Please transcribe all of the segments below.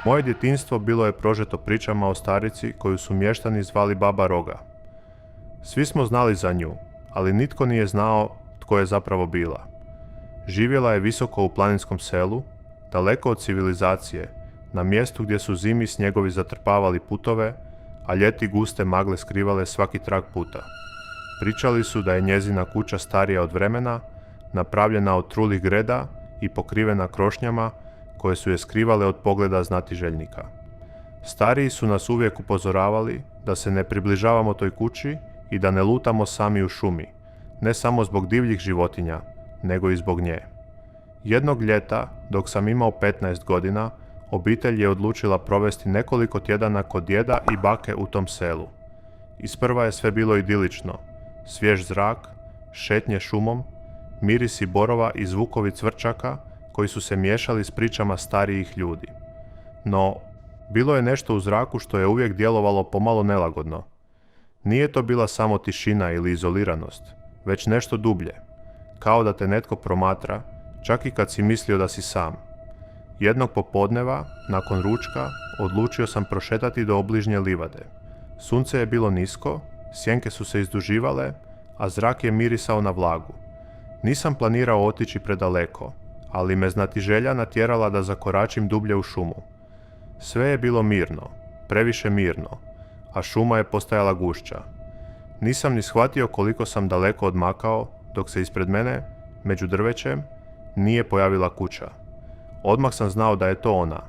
Moje djetinjstvo bilo je prožeto pričama o starici koju su mještani zvali Baba Roga. Svi smo znali za nju, ali nitko nije znao tko je zapravo bila. Živjela je visoko u planinskom selu, daleko od civilizacije, na mjestu gdje su zimi snjegovi zatrpavali putove, a ljeti guste magle skrivale svaki trag puta. Pričali su da je njezina kuća starija od vremena, napravljena od trulih greda i pokrivena krošnjama koje su je skrivale od pogleda znatiželjnika. Stariji su nas uvijek upozoravali da se ne približavamo toj kući i da ne lutamo sami u šumi, ne samo zbog divljih životinja, nego i zbog nje. Jednog ljeta, dok sam imao 15 godina, obitelj je odlučila provesti nekoliko tjedana kod djeda i bake u tom selu. Isprva je sve bilo idilično, svjež zrak, šetnje šumom, mirisi borova i zvukovi cvrčaka koji su se miješali s pričama starijih ljudi. No, bilo je nešto u zraku što je uvijek djelovalo pomalo nelagodno. Nije to bila samo tišina ili izoliranost, već nešto dublje, kao da te netko promatra, čak i kad si mislio da si sam. Jednog popodneva, nakon ručka, odlučio sam prošetati do obližnje livade. Sunce je bilo nisko, sjenke su se izduživale, a zrak je mirisao na vlagu. Nisam planirao otići predaleko, ali me znatiželja natjerala da zakoračim dublje u šumu. Sve je bilo mirno, previše mirno, a šuma je postajala gušća. Nisam ni shvatio koliko sam daleko odmakao, dok se ispred mene, među drvećem, nije pojavila kuća. Odmah sam znao da je to ona,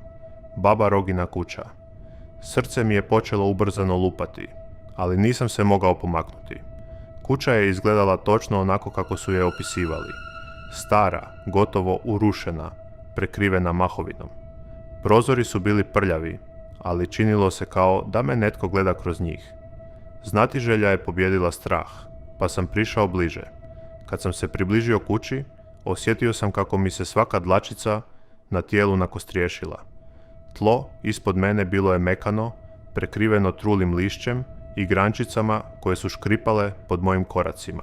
Baba Rogina kuća. Srce mi je počelo ubrzano lupati, ali nisam se mogao pomaknuti. Kuća je izgledala točno onako kako su je opisivali. Stara, gotovo urušena, prekrivena mahovinom. Prozori su bili prljavi, ali činilo se kao da me netko gleda kroz njih. Znatiželja je pobjedila strah, pa sam prišao bliže. Kad sam se približio kući, osjetio sam kako mi se svaka dlačica na tijelu nakostriješila. Tlo ispod mene bilo je mekano, prekriveno trulim lišćem i grančicama koje su škripale pod mojim koracima.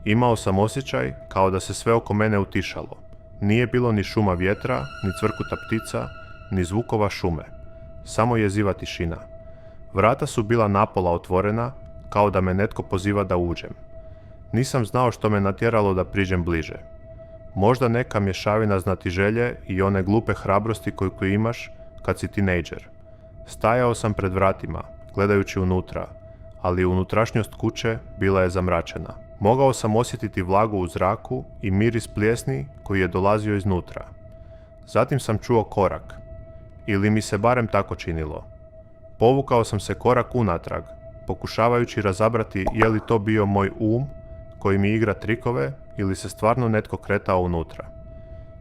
Imao sam osjećaj kao da se sve oko mene utišalo. Nije bilo ni šuma vjetra, ni cvrkuta ptica, ni zvukova šume. Samo jeziva tišina. Vrata su bila napola otvorena, kao da me netko poziva da uđem. Nisam znao što me natjeralo da priđem bliže. Možda neka mješavina znatiželje i one glupe hrabrosti koju imaš kad si tinejdžer. Stajao sam pred vratima, gledajući unutra, ali unutrašnjost kuće bila je zamračena. Mogao sam osjetiti vlagu u zraku i miris plijesni koji je dolazio iznutra. Zatim sam čuo korak, ili mi se barem tako činilo. Povukao sam se korak unatrag, pokušavajući razabrati je li to bio moj koji mi igra trikove ili se stvarno netko kretao unutra.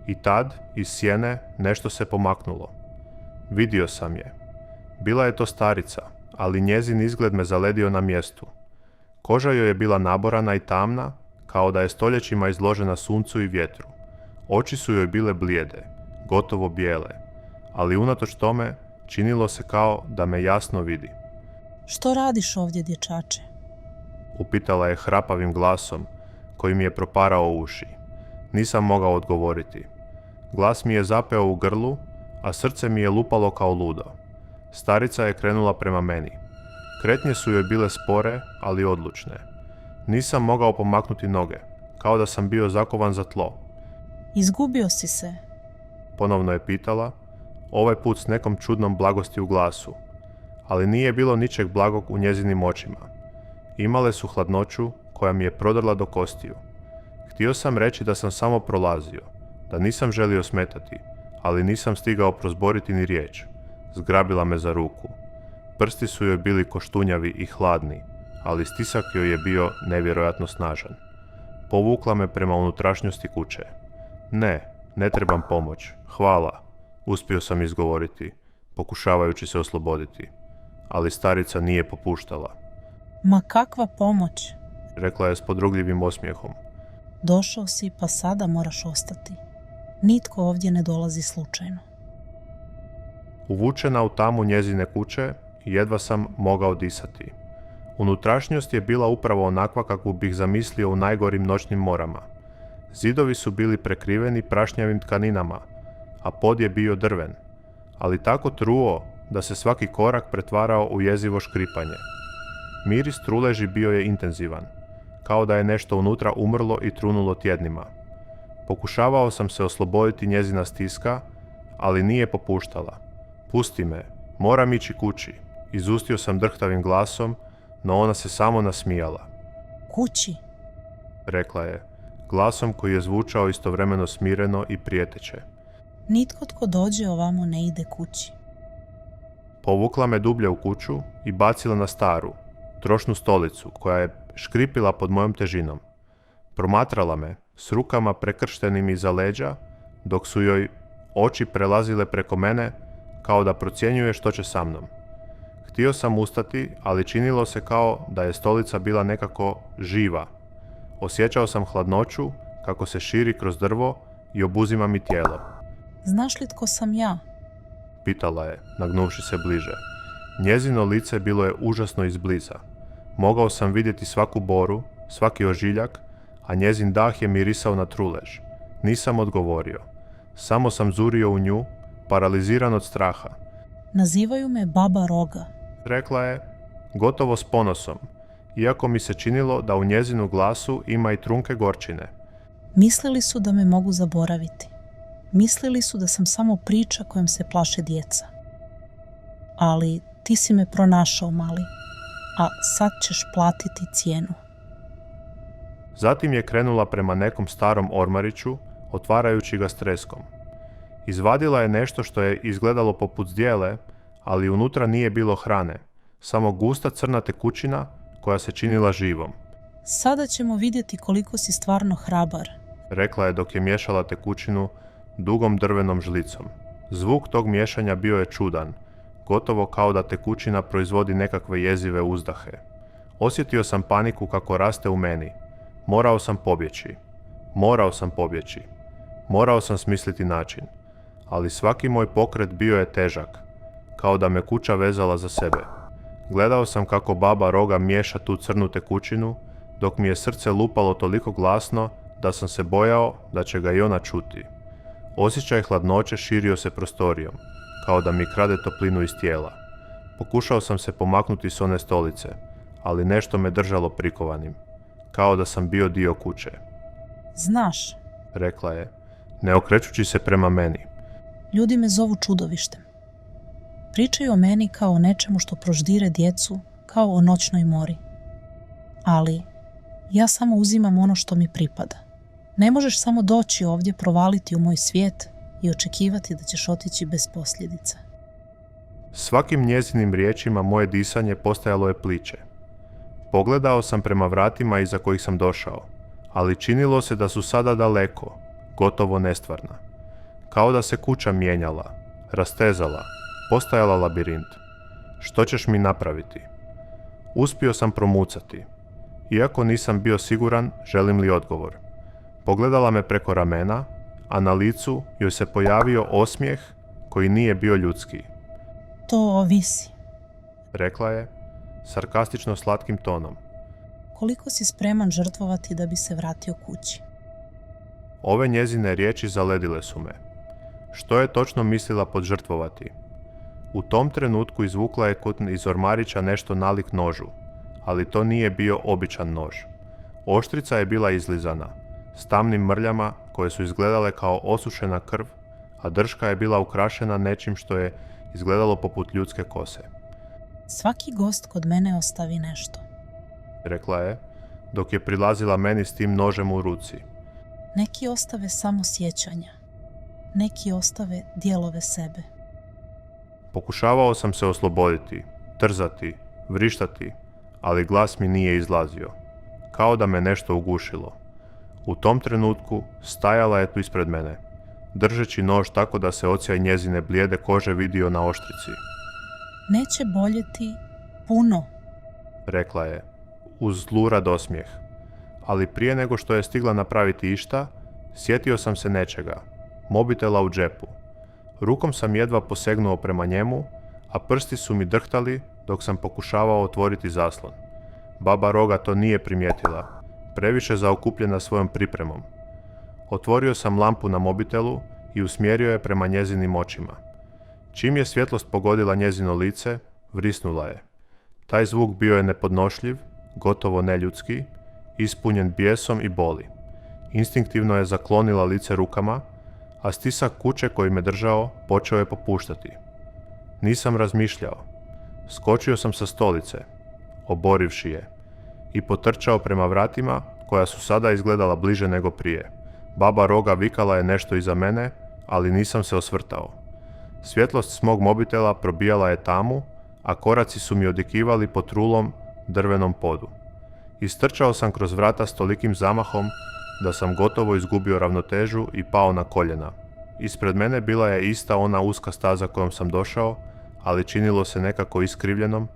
I tad, iz sjene, nešto se pomaknulo. Vidio sam je. Bila je to starica, ali njezin izgled me zaledio na mjestu. Koža joj je bila naborana i tamna, kao da je stoljećima izložena suncu i vjetru. Oči su joj bile blijede, gotovo bijele, ali unatoč tome činilo se kao da me jasno vidi. Što radiš ovdje, dječače? Upitala je hrapavim glasom, koji mi je proparao uši. Nisam mogao odgovoriti. Glas mi je zapeo u grlu, a srce mi je lupalo kao ludo. Starica je krenula prema meni. Kretnje su joj bile spore, ali odlučne. Nisam mogao pomaknuti noge, kao da sam bio zakovan za tlo. Izgubio si se? Ponovno je pitala, ovaj put s nekom čudnom blagosti u glasu, ali nije bilo ničeg blagog u njezinim očima. Imale su hladnoću koja mi je prodrla do kostiju. Htio sam reći da sam samo prolazio, da nisam želio smetati, ali nisam stigao prozboriti ni riječ. Zgrabila me za ruku. Prsti su joj bili koštunjavi i hladni, ali stisak joj je bio nevjerojatno snažan. Povukla me prema unutrašnjosti kuće. Ne trebam pomoć, hvala, uspio sam izgovoriti, pokušavajući se osloboditi, ali starica nije popuštala. Ma kakva pomoć? Rekla je s podrugljivim osmijehom. Došao si, pa sada moraš ostati. Nitko ovdje ne dolazi slučajno. Uvučena u tamu njezine kuće, jedva sam mogao disati. Unutrašnjost je bila upravo onakva kakvu bih zamislio u najgorim noćnim morama. Zidovi su bili prekriveni prašnjavim tkaninama, a pod je bio drven, ali tako truo da se svaki korak pretvarao u jezivo škripanje. Miris truleži bio je intenzivan, kao da je nešto unutra umrlo i trunulo tjednima. Pokušavao sam se osloboditi njezina stiska, ali nije popuštala. Pusti me, moram ići kući, izustio sam drhtavim glasom, no ona se samo nasmijala. Kući? Rekla je, glasom koji je zvučao istovremeno smireno i prijeteće. Nitko tko dođe ovamo ne ide kući. Povukla me dublje u kuću i bacila na staru, trošnu stolicu koja je škripila pod mojom težinom. Promatrala me s rukama prekrštenim iza leđa, dok su joj oči prelazile preko mene kao da procjenjuje što će sa mnom. Htio sam ustati, ali činilo se kao da je stolica bila nekako živa. Osjećao sam hladnoću kako se širi kroz drvo i obuzima mi tijelo. Znaš li tko sam ja? Pitala je, nagnuvši se bliže. Njezino lice bilo je užasno izbliza. Mogao sam vidjeti svaku boru, svaki ožiljak, a njezin dah je mirisao na trulež. Nisam odgovorio. Samo sam zurio u nju, paraliziran od straha. Nazivaju me Baba Roga. Rekla je, gotovo s ponosom, iako mi se činilo da u njezinu glasu ima i trunke gorčine. Mislili su da me mogu zaboraviti. Mislili su da sam samo priča kojom se plaše djeca. Ali ti si me pronašao, mali, a sad ćeš platiti cijenu. Zatim je krenula prema nekom starom ormariću, otvarajući ga s treskom. Izvadila je nešto što je izgledalo poput zdjele, ali unutra nije bilo hrane, samo gusta crna tekućina koja se činila živom. Sada ćemo vidjeti koliko si stvarno hrabar, Rekla je dok je miješala tekućinu dugom drvenom žlicom. Zvuk tog miješanja bio je čudan, gotovo kao da tekućina proizvodi nekakve jezive uzdahe. Osjetio sam paniku kako raste u meni. Morao sam pobjeći. Morao sam smisliti način. Ali svaki moj pokret bio je težak, kao da me kuća vezala za sebe. Gledao sam kako Baba Roga miješa tu crnu tekućinu, dok mi je srce lupalo toliko glasno da sam se bojao da će ga i ona čuti. Osjećaj hladnoće širio se prostorijom, kao da mi krade toplinu iz tijela. Pokušao sam se pomaknuti s one stolice, ali nešto me držalo prikovanim, kao da sam bio dio kuće. Znaš, Rekla je, ne okrećući se prema meni. ljudi me zovu čudovištem. Pričaju o meni kao o nečemu što proždire djecu, kao o noćnoj mori. Ali ja samo uzimam ono što mi pripada. Ne možeš samo doći ovdje, provaliti u moj svijet i očekivati da ćeš otići bez posljedica. Svakim njezinim riječima moje disanje postajalo je pliće. Pogledao sam prema vratima iza kojih sam došao, ali činilo se da su sada daleko, gotovo nestvarna. Kao da se kuća mijenjala, rastezala, postajala labirint. Što ćeš mi napraviti? Uspio sam promucati, iako nisam bio siguran želim li odgovor. Pogledala me preko ramena, a na licu joj se pojavio osmijeh koji nije bio ljudski. To ovisi. Rekla je, sarkastično slatkim tonom. Koliko si spreman žrtvovati da bi se vratio kući? Ove njezine riječi zaledile su me. Što je točno mislila pod žrtvovati? U tom trenutku izvukla je iz ormarića nešto nalik nožu, ali to nije bio običan nož. Oštrica je bila izlizana, s tamnim mrljama koje su izgledale kao osušena krv, a drška je bila ukrašena nečim što je izgledalo poput ljudske kose. Svaki gost kod mene ostavi nešto. Rekla je, dok je prilazila meni s tim nožem u ruci. Neki ostave samo sjećanja. Neki ostave dijelove sebe. Pokušavao sam se osloboditi, trzati, vrištati, ali glas mi nije izlazio. Kao da me nešto ugušilo. U tom trenutku stajala je tu ispred mene, držeći nož tako da se odsjaj njezine blijede kože vidio na oštrici. Neće boljeti puno. Rekla je, uz zlurad osmijeh. Ali prije nego što je stigla napraviti išta, sjetio sam se nečega, mobitela u džepu. Rukom sam jedva posegnuo prema njemu, a prsti su mi drhtali dok sam pokušavao otvoriti zaslon. Baba Roga to nije primijetila, previše zaokupljena svojom pripremom. Otvorio sam lampu na mobitelu i usmjerio je prema njezinim očima. Čim je svjetlost pogodila njezino lice, vrisnula je. Taj zvuk bio je nepodnošljiv, gotovo neljudski, ispunjen bijesom i boli. Instinktivno je zaklonila lice rukama, a stisak kuće koji me držao počeo je popuštati. Nisam razmišljao. Skočio sam sa stolice, oborivši je, i potrčao prema vratima koja su sada izgledala bliže nego prije. Baba Roga vikala je nešto iza mene, ali nisam se osvrtao. Svjetlost s mog mobitela probijala je tamu, a koraci su mi odjekivali po trulom drvenom podu. Istrčao sam kroz vrata s tolikim zamahom da sam gotovo izgubio ravnotežu i pao na koljena. Ispred mene bila je ista ona uska staza kojom sam došao, ali činilo se nekako iskrivljenom,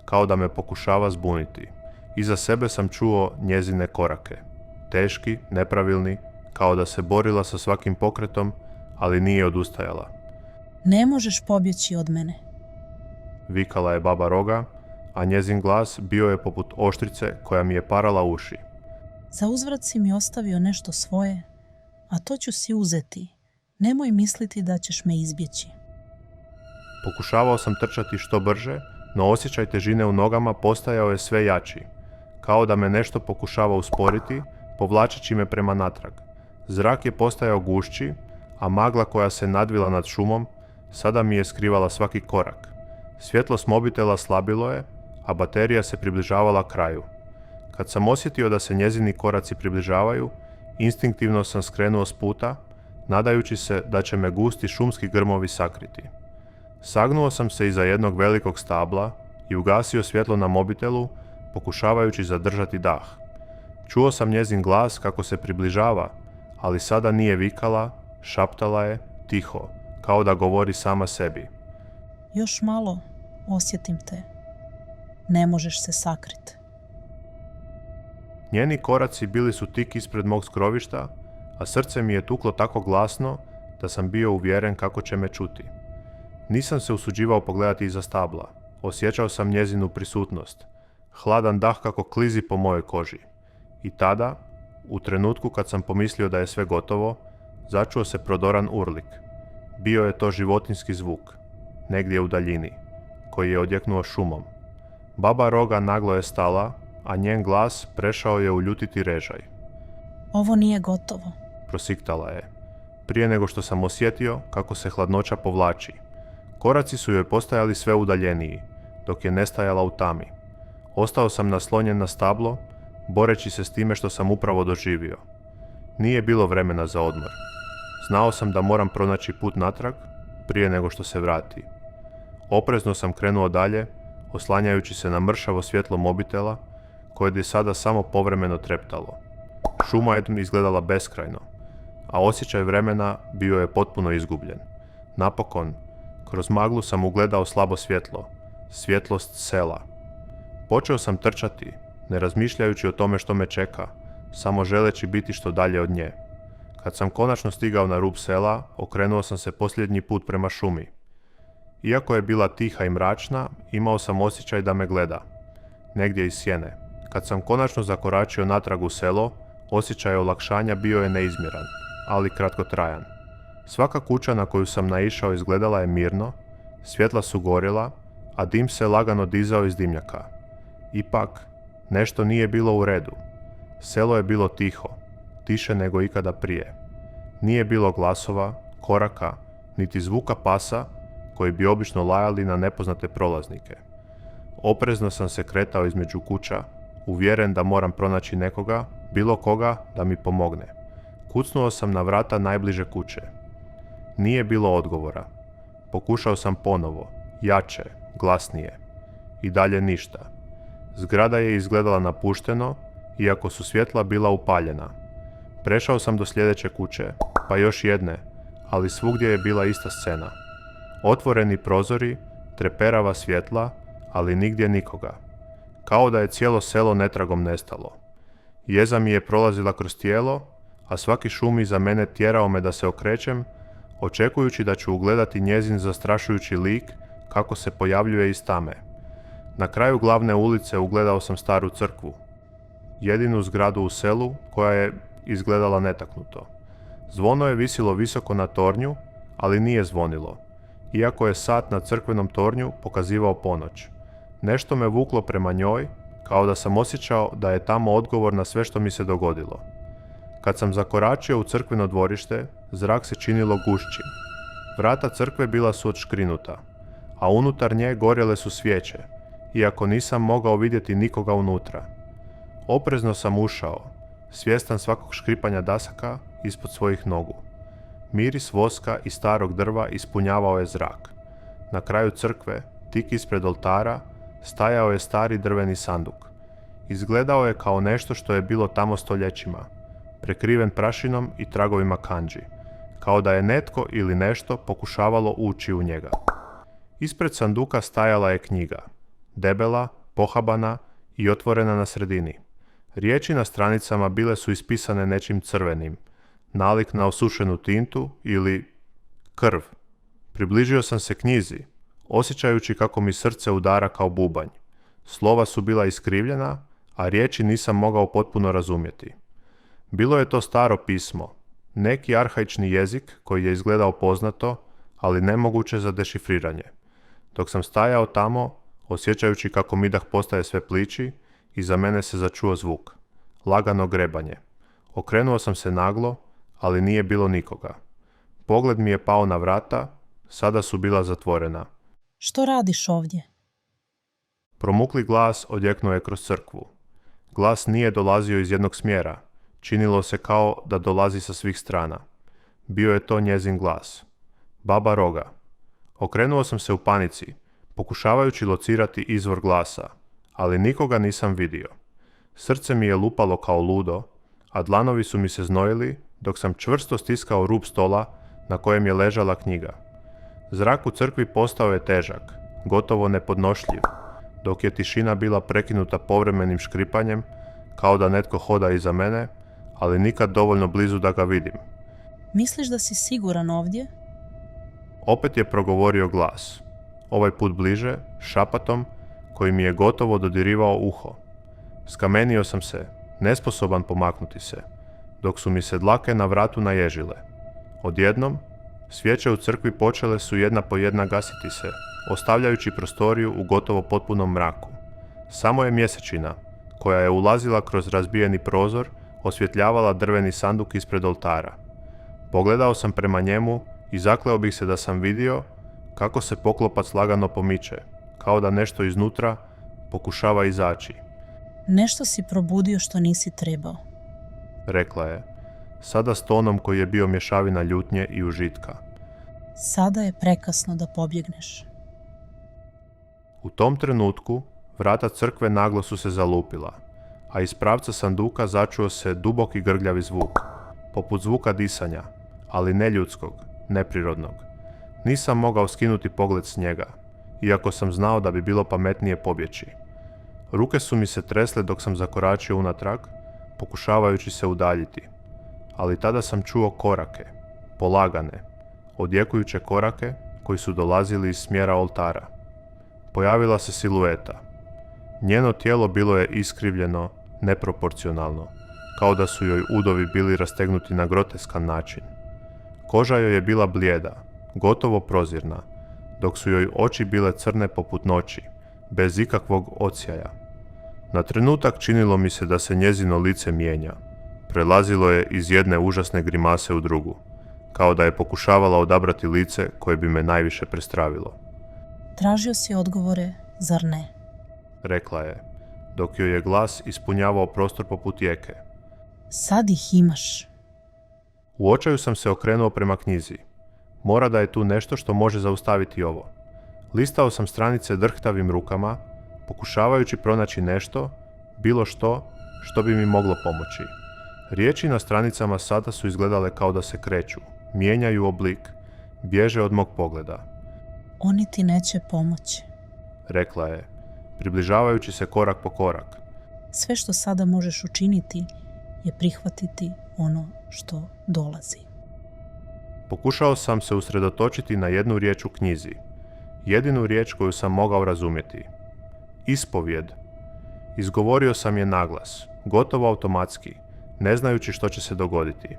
kao da me pokušava zbuniti. Iza sebe sam čuo njezine korake. Teški, nepravilni, kao da se borila sa svakim pokretom, ali nije odustajala. Ne možeš pobjeći od mene. Vikala je baba Roga, a njezin glas bio je poput oštrice koja mi je parala uši. Za uzvrat si mi ostavio nešto svoje, a to ću si uzeti. Nemoj misliti da ćeš me izbjeći. Pokušavao sam trčati što brže, no osjećaj težine u nogama postajao je sve jači. Kao da me nešto pokušava usporiti, povlačeći me prema natrag. Zrak je postajao gušći, a magla koja se nadvila nad šumom sada mi je skrivala svaki korak. Svjetlost mobitela slabilo je, a baterija se približavala kraju. Kad sam osjetio da se njezini koraci približavaju, instinktivno sam skrenuo s puta, nadajući se da će me gusti šumski grmovi sakriti. Sagnuo sam se iza jednog velikog stabla i ugasio svjetlo na mobitelu, pokušavajući zadržati dah. Čuo sam njezin glas kako se približava, ali sada nije vikala, šaptala je, tiho, kao da govori sama sebi. Još malo, osjetim te. Ne možeš se sakriti. Njeni koraci bili su tik ispred mog skrovišta, a srce mi je tuklo tako glasno da sam bio uvjeren kako će me čuti. Nisam se usuđivao pogledati iza stabla. Osjećao sam njezinu prisutnost. Hladan dah kako klizi po mojoj koži. I tada, u trenutku kad sam pomislio da je sve gotovo, začuo se prodoran urlik. Bio je to životinjski zvuk, negdje u daljini, koji je odjeknuo šumom. Baba Roga naglo je stala, a njen glas prešao je u ljutiti režaj. Ovo nije gotovo. Prosiktala je, prije nego što sam osjetio kako se hladnoća povlači. Koraci su joj postajali sve udaljeniji, dok je nestajala u tami. Ostao sam naslonjen na stablo, boreći se s time što sam upravo doživio. Nije bilo vremena za odmor. Znao sam da moram pronaći put natrag, prije nego što se vrati. Oprezno sam krenuo dalje, oslanjajući se na mršavo svjetlo mobitela, koje je sada samo povremeno treptalo. Šuma je izgledala beskrajno, a osjećaj vremena bio je potpuno izgubljen. Napokon, kroz maglu sam ugledao slabo svjetlo, svjetlost sela. Počeo sam trčati, ne razmišljajući o tome što me čeka, samo želeći biti što dalje od nje. Kad sam konačno stigao na rub sela, okrenuo sam se posljednji put prema šumi. Iako je bila tiha i mračna, imao sam osjećaj da me gleda, negdje iz sjene. Kad sam konačno zakoračio natrag u selo, osjećaj olakšanja bio je neizmjeran, ali kratkotrajan. Svaka kuća na koju sam naišao izgledala je mirno, svjetla su gorjela, a dim se lagano dizao iz dimnjaka. Ipak, nešto nije bilo u redu. Selo je bilo tiho, tiše nego ikada prije. Nije bilo glasova, koraka, niti zvuka pasa koji bi obično lajali na nepoznate prolaznike. Oprezno sam se kretao između kuća, uvjeren da moram pronaći nekoga, bilo koga, da mi pomogne. Kucnuo sam na vrata najbliže kuće. Nije bilo odgovora. Pokušao sam ponovo, jače, glasnije. I dalje ništa. Zgrada je izgledala napušteno, iako su svjetla bila upaljena. Prešao sam do sljedeće kuće, pa još jedne, ali svugdje je bila ista scena. Otvoreni prozori, treperava svjetla, ali nigdje nikoga. Kao da je cijelo selo netragom nestalo. Jeza mi je prolazila kroz tijelo, a svaki šum iza mene tjerao me da se okrećem, očekujući da ću ugledati njezin zastrašujući lik kako se pojavljuje iz tame. Na kraju glavne ulice ugledao sam staru crkvu. Jedinu zgradu u selu koja je izgledala netaknuto. Zvono je visilo visoko na tornju, ali nije zvonilo. iako je sat na crkvenom tornju pokazivao ponoć. Nešto me vuklo prema njoj, kao da sam osjećao da je tamo odgovor na sve što mi se dogodilo. Kad sam zakoračio u crkveno dvorište, zrak se činilo gušćim. Vrata crkve bila su odškrinuta, a unutar nje gorjele su svijeće, iako nisam mogao vidjeti nikoga unutra. Oprezno sam ušao, svjestan svakog škripanja dasaka ispod svojih nogu. Miris voska i starog drva ispunjavao je zrak. Na kraju crkve, tik ispred oltara, stajao je stari drveni sanduk. Izgledao je kao nešto što je bilo tamo stoljećima, prekriven prašinom i tragovima kandži, kao da je netko ili nešto pokušavalo ući u njega. Ispred sanduka stajala je knjiga, debela, pohabana i otvorena na sredini. Riječi na stranicama bile su ispisane nečim crvenim, nalik na osušenu tintu ili krv. Približio sam se knjizi, osjećajući kako mi srce udara kao bubanj. Slova su bila iskrivljena, a riječi nisam mogao potpuno razumjeti. Bilo je to staro pismo, neki arhaični jezik koji je izgledao poznato, ali nemoguće za dešifriranje. Dok sam stajao tamo, osjećajući kako mi dah postaje sve plići, iza mene se začuo zvuk. Lagano grebanje. Okrenuo sam se naglo, ali nije bilo nikoga. Pogled mi je pao na vrata, sada su bila zatvorena. Što radiš ovdje? Promukli glas odjeknuo je kroz crkvu. Glas nije dolazio iz jednog smjera. Činilo se kao da dolazi sa svih strana. Bio je to njezin glas. Baba Roga. Okrenuo sam se u panici, pokušavajući locirati izvor glasa, ali nikoga nisam vidio. Srce mi je lupalo kao ludo, a dlanovi su mi se znojili dok sam čvrsto stiskao rub stola na kojem je ležala knjiga. Zrak u crkvi postao je težak, gotovo nepodnošljiv, dok je tišina bila prekinuta povremenim škripanjem, kao da netko hoda iza mene, ali nikad dovoljno blizu da ga vidim. Misliš da si siguran ovdje? Opet je progovorio glas, ovaj put bliže, šapatom, koji mi je gotovo dodirivao uho. Skamenio sam se, nesposoban pomaknuti se, dok su mi se dlake na vratu naježile. Odjednom, svijeće u crkvi počele su jedna po jedna gasiti se, ostavljajući prostoriju u gotovo potpunom mraku. Samo je mjesečina, koja je ulazila kroz razbijeni prozor, osvjetljavala drveni sanduk ispred oltara. Pogledao sam prema njemu i zakleo bih se da sam vidio kako se poklopac lagano pomiče, kao da nešto iznutra pokušava izaći. Nešto si probudio što nisi trebao. Rekla je, sada s tonom koji je bio mješavina ljutnje i užitka. Sada je prekasno da pobjegneš. U tom trenutku vrata crkve naglo su se zalupila, a iz pravca sanduka začuo se duboki grgljavi zvuk, poput zvuka disanja, ali ne ljudskog, neprirodnog. Nisam mogao skinuti pogled s njega, iako sam znao da bi bilo pametnije pobjeći. Ruke su mi se tresle dok sam zakoračio unatrag, pokušavajući se udaljiti, ali tada sam čuo korake, polagane, odjekujuće korake koji su dolazili iz smjera oltara. Pojavila se silueta. Njeno tijelo bilo je iskrivljeno, neproporcionalno, kao da su joj udovi bili rastegnuti na groteskan način. Koža joj je bila blijeda, gotovo prozirna, dok su joj oči bile crne poput noći, bez ikakvog odsjaja. Na trenutak činilo mi se da se njezino lice mijenja. Prelazilo je iz jedne užasne grimase u drugu, kao da je pokušavala odabrati lice koje bi me najviše prestravilo. Tražio si odgovore, zar ne? Rekla je, dok joj je glas ispunjavao prostor poput jeke. Sad ih imaš. U očaju sam se okrenuo prema knjizi. Mora da je tu nešto što može zaustaviti ovo. Listao sam stranice drhtavim rukama, pokušavajući pronaći nešto, bilo što bi mi moglo pomoći. Riječi na stranicama sada su izgledale kao da se kreću, mijenjaju oblik, bježe od mog pogleda. Oni ti neće pomoći. Rekla je, približavajući se korak po korak. Sve što sada možeš učiniti je prihvatiti ono što dolazi. Pokušao sam se usredotočiti na jednu riječ u knjizi. Jedinu riječ koju sam mogao razumjeti. Ispovijed. Izgovorio sam je naglas, gotovo automatski, ne znajući što će se dogoditi.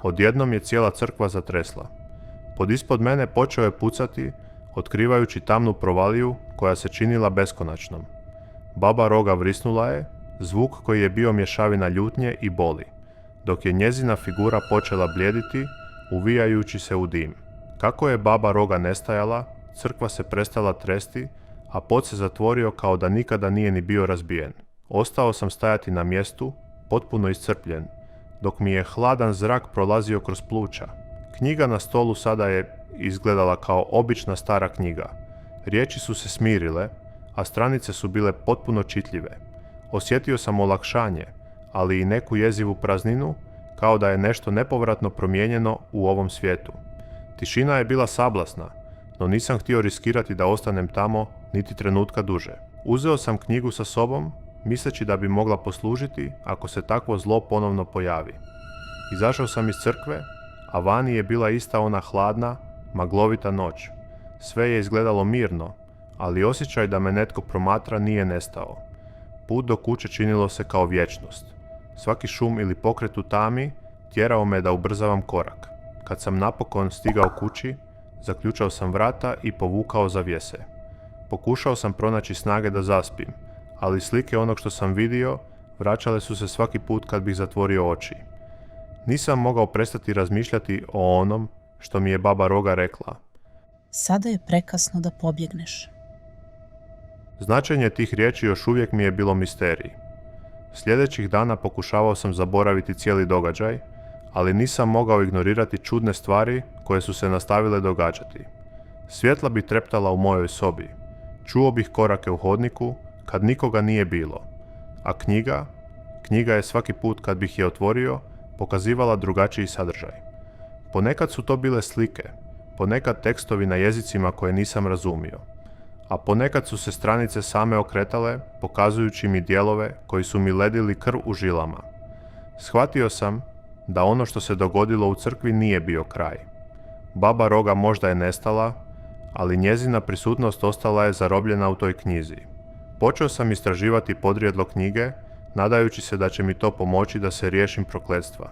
Odjednom je cijela crkva zatresla. Pod ispod mene počeo je pucati, otkrivajući tamnu provaliju koja se činila beskonačnom. Baba Roga vrisnula je, zvuk koji je bio mješavina ljutnje i boli, dok je njezina figura počela bljediti, uvijajući se u dim. Kako je Baba Roga nestajala, crkva se prestala tresti, a pod se zatvorio kao da nikada nije ni bio razbijen. Ostao sam stajati na mjestu, potpuno iscrpljen, dok mi je hladan zrak prolazio kroz pluća. Knjiga na stolu sada je izgledala kao obična stara knjiga. Riječi su se smirile, a stranice su bile potpuno čitljive. Osjetio sam olakšanje, ali i neku jezivu prazninu, kao da je nešto nepovratno promijenjeno u ovom svijetu. Tišina je bila sablasna, no nisam htio riskirati da ostanem tamo niti trenutka duže. Uzeo sam knjigu sa sobom, misleći da bi mogla poslužiti ako se takvo zlo ponovno pojavi. Izašao sam iz crkve, a vani je bila ista ona hladna, maglovita noć. Sve je izgledalo mirno, ali osjećaj da me netko promatra nije nestao. Put do kuće činilo se kao vječnost. Svaki šum ili pokret u tami tjerao me da ubrzavam korak. Kad sam napokon stigao kući, zaključao sam vrata i povukao zavjese. Pokušao sam pronaći snage da zaspim, ali slike onog što sam vidio vraćale su se svaki put kad bih zatvorio oči. Nisam mogao prestati razmišljati o onom što mi je Baba Roga rekla. Sada je prekasno da pobjegneš. Značenje tih riječi još uvijek mi je bilo misterij. Sljedećih dana pokušavao sam zaboraviti cijeli događaj, ali nisam mogao ignorirati čudne stvari koje su se nastavile događati. Svjetla bi treptala u mojoj sobi. Čuo bih korake u hodniku kad nikoga nije bilo. A knjiga je svaki put kad bih je otvorio pokazivala drugačiji sadržaj. Ponekad su to bile slike, ponekad tekstovi na jezicima koje nisam razumio, a ponekad su se stranice same okretale, pokazujući mi dijelove koji su mi ledili krv u žilama. Shvatio sam da ono što se dogodilo u crkvi nije bio kraj. Baba Roga možda je nestala, ali njezina prisutnost ostala je zarobljena u toj knjizi. Počeo sam istraživati podrijetlo knjige, nadajući se da će mi to pomoći da se riješim prokletstva.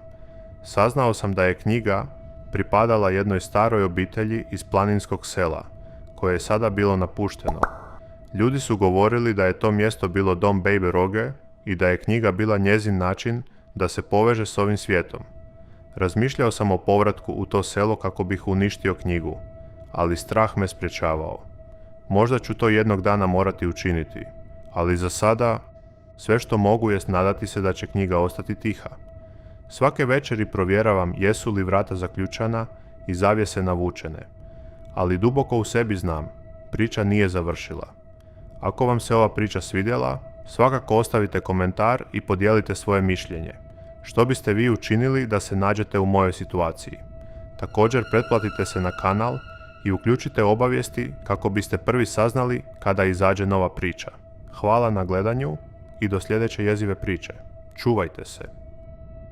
Saznao sam da je knjiga pripadala jednoj staroj obitelji iz planinskog sela, koje je sada bilo napušteno. Ljudi su govorili da je to mjesto bilo dom Babe Roge i da je knjiga bila njezin način da se poveže s ovim svijetom. Razmišljao sam o povratku u to selo kako bih uništio knjigu, ali strah me sprječavao. Možda ću to jednog dana morati učiniti, ali za sada sve što mogu jest nadati se da će knjiga ostati tiha. Svake večeri provjeravam jesu li vrata zaključana i zavjese navučene, ali duboko u sebi znam, priča nije završila. Ako vam se ova priča svidjela, svakako ostavite komentar i podijelite svoje mišljenje. Što biste vi učinili da se nađete u mojoj situaciji? Također pretplatite se na kanal i uključite obavijesti kako biste prvi saznali kada izađe nova priča. Hvala na gledanju i do sljedeće jezive priče. Čuvajte se!